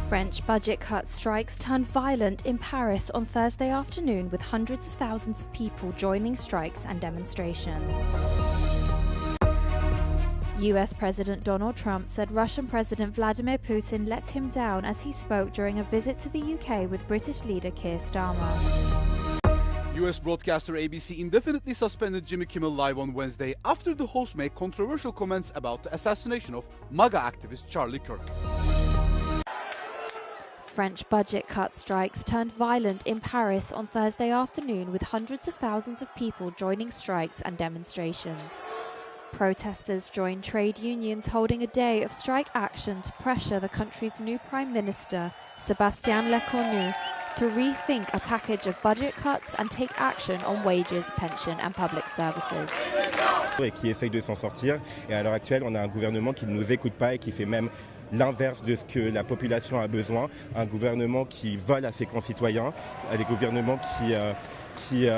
French budget cut strikes turned violent in Paris on Thursday afternoon, with hundreds of thousands of people joining strikes and demonstrations. US President Donald Trump said Russian President Vladimir Putin let him down as he spoke during a visit to the UK with British leader Keir Starmer. US broadcaster ABC indefinitely suspended Jimmy Kimmel Live on Wednesday after the host made controversial comments about the assassination of MAGA activist Charlie Kirk. French budget cut strikes turned violent in Paris on Thursday afternoon, with hundreds of thousands of people joining strikes and demonstrations. Protesters joined trade unions holding a day of strike action to pressure the country's new Prime Minister, Sébastien Lecornu, to rethink a package of budget cuts and take action on wages, pension and public services. Et qui essaye de s'en sortir. Et à l'heure actuelle, on a un gouvernement qui ne nous écoute pas et qui fait même l'inverse de ce que la population a besoin. Un gouvernement qui vole à ses concitoyens, des gouvernements qui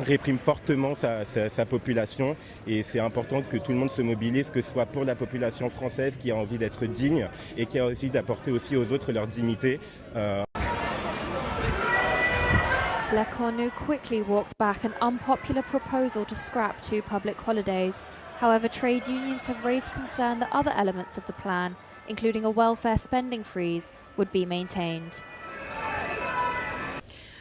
réprime fortement sa population, et c'est important que tout le monde se mobilise, que ce soit pour la population française qui a envie d'être digne et qui a aussi d'apporter aussi aux autres leur dignité. Lecornu quickly walked back an unpopular proposal to scrap 2 public holidays. However, trade unions have raised concern that other elements of the plan, including a welfare spending freeze, would be maintained.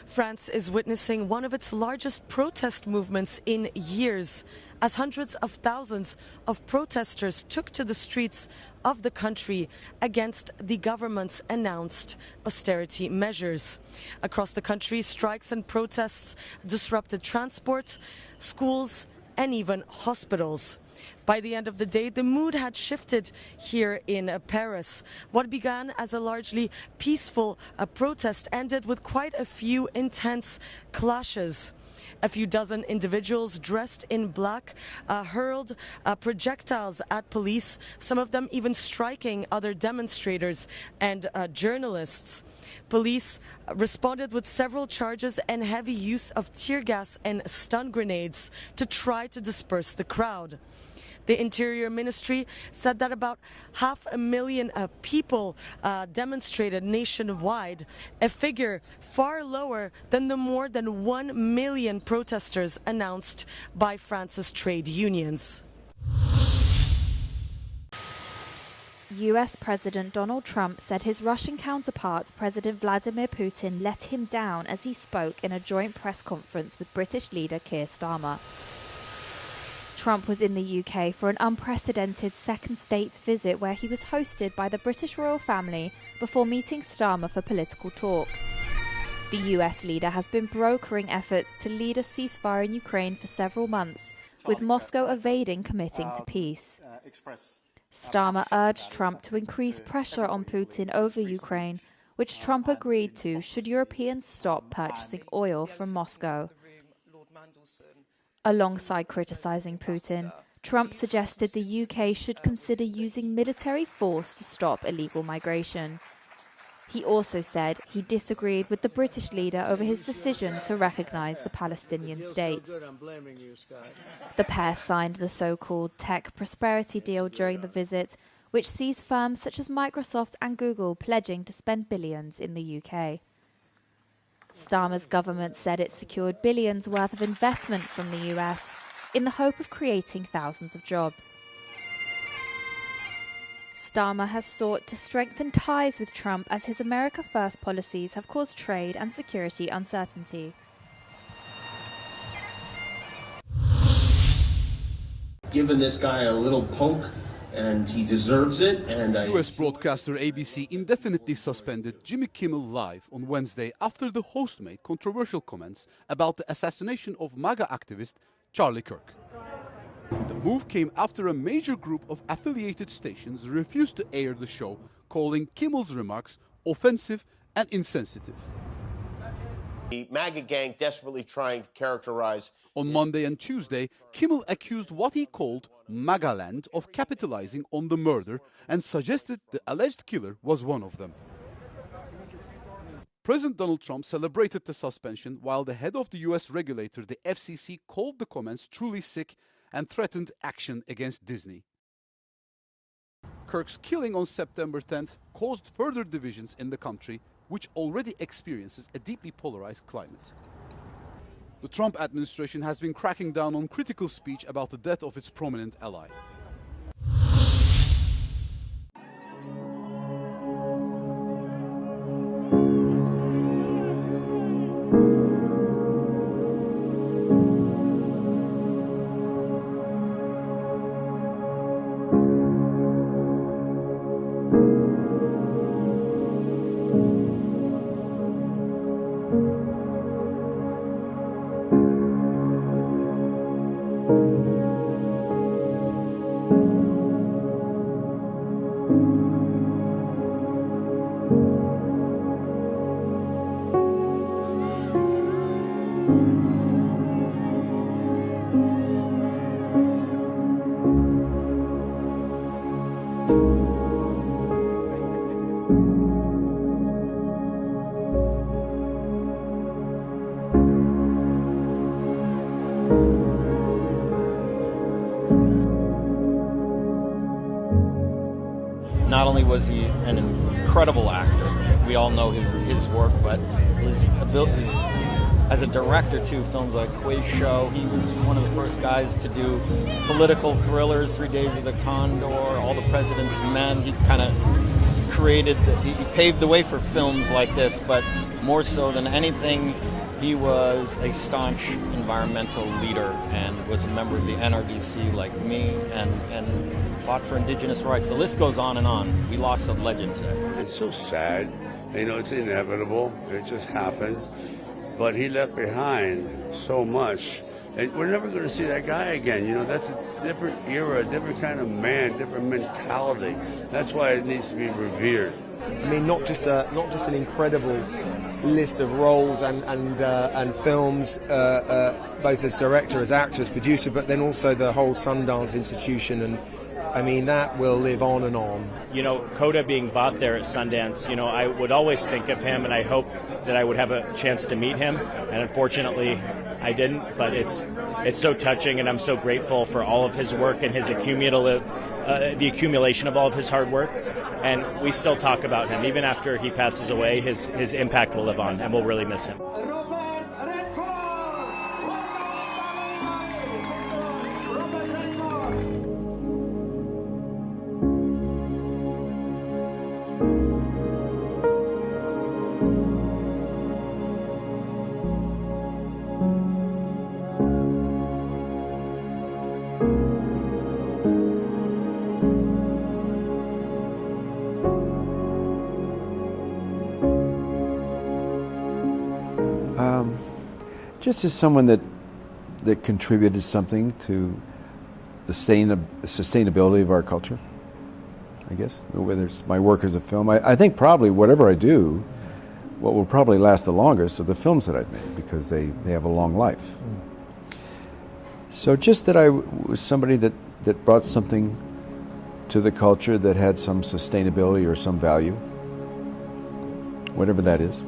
France is witnessing one of its largest protest movements in years, as hundreds of thousands of protesters took to the streets of the country against the government's announced austerity measures. Across the country, strikes and protests disrupted transport, schools, and even hospitals. By the end of the day, the mood had shifted here in Paris. What began as a largely peaceful protest ended with quite a few intense clashes. A few dozen individuals dressed in black hurled projectiles at police, some of them even striking other demonstrators and journalists. Police responded with several charges and heavy use of tear gas and stun grenades to try to disperse the crowd. The Interior Ministry said that about 500,000 people demonstrated nationwide, a figure far lower than the more than 1 million protesters announced by France's trade unions. US President Donald Trump said his Russian counterpart, President Vladimir Putin, let him down as he spoke in a joint press conference with British leader Keir Starmer. Trump was in the UK for an unprecedented second state visit where he was hosted by the British royal family before meeting Starmer for political talks. The US leader has been brokering efforts to lead a ceasefire in Ukraine for several months, with Moscow evading committing to peace. Starmer urged Trump to increase pressure on Putin over Ukraine, which Trump agreed to should Europeans stop purchasing oil from Moscow. Alongside criticising Putin, Trump suggested the UK should consider using military force to stop illegal migration. He also said he disagreed with the British leader over his decision to recognise the Palestinian state. The pair signed the so-called tech prosperity deal during the visit, which sees firms such as Microsoft and Google pledging to spend billions in the UK. Starmer's government said it secured billions worth of investment from the US in the hope of creating thousands of jobs. Starmer has sought to strengthen ties with Trump as his America First policies have caused trade and security uncertainty. Giving this guy a little poke, and he deserves it. And US broadcaster ABC indefinitely suspended Jimmy Kimmel Live on Wednesday after the host made controversial comments about the assassination of MAGA activist Charlie Kirk. The move came after a major group of affiliated stations refused to air the show, calling Kimmel's remarks offensive and insensitive. The MAGA gang desperately trying to characterize. On Monday and Tuesday, Kimmel accused what he called MAGAland of capitalizing on the murder and suggested the alleged killer was one of them. President Donald Trump celebrated the suspension, while the head of the US regulator, the FCC, called the comments truly sick and threatened action against Disney. Kirk's killing on September 10th caused further divisions in the country, which already experiences a deeply polarized climate. The Trump administration has been cracking down on critical speech about the death of its prominent ally. Not only was he an incredible actor, we all know his work, but his ability as a director too. Films like Quiz Show, he was one of the first guys to do political thrillers, 3 Days of the Condor, All the President's Men. He kind of he paved the way for films like this, but more so than anything, he was a staunch environmental leader and was a member of the NRDC like me and fought for indigenous rights. The list goes on and on. We lost a legend today. It's so sad. You know, it's inevitable. It just happens. But he left behind so much. And we're never going to see that guy again. You know, that's a different era, a different kind of man, different mentality. That's why it needs to be revered. I mean, not just an incredible list of roles and films, both as director, as actor, as producer, but then also the whole Sundance institution, and I mean that will live on and on. You know, Coda being bought there at Sundance, you know, I would always think of him, and I hope that I would have a chance to meet him, and unfortunately I didn't, but it's so touching, and I'm so grateful for all of his work and his the accumulation of all of his hard work. And we still talk about him. Even after he passes away, his impact will live on, and we'll really miss him. Just as someone that contributed something to the sustainability of our culture, I guess, whether it's my work as a film. I think probably whatever I do, what will probably last the longest are the films that I've made, because they have a long life. So just that I was somebody that brought something to the culture that had some sustainability or some value, whatever that is.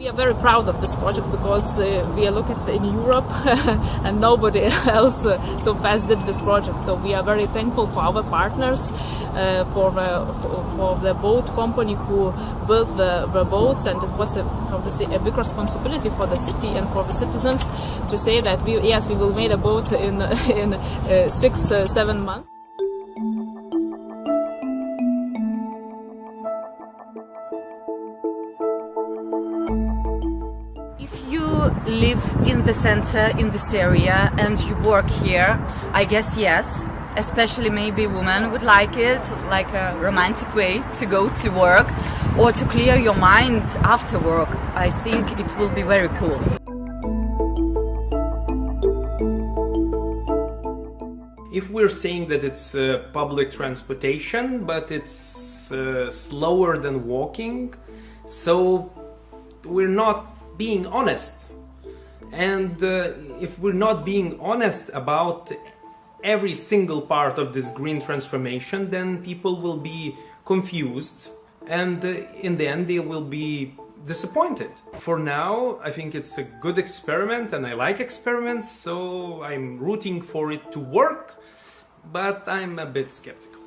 We are very proud of this project because we are looking in Europe and nobody else so fast did this project. So we are very thankful for our partners, for the boat company who built the boats, and it was a big responsibility for the city and for the citizens to say that we will make a boat in 6-7 months. Live in the center, in this area, and you work here, I guess yes. Especially maybe women would like it, like a romantic way to go to work or to clear your mind after work. I think it will be very cool. If we're saying that it's public transportation, but it's slower than walking, so we're not being honest. And if we're not being honest about every single part of this green transformation, then people will be confused, and in the end they will be disappointed. For now, I think it's a good experiment, and I like experiments, so I'm rooting for it to work, but I'm a bit skeptical.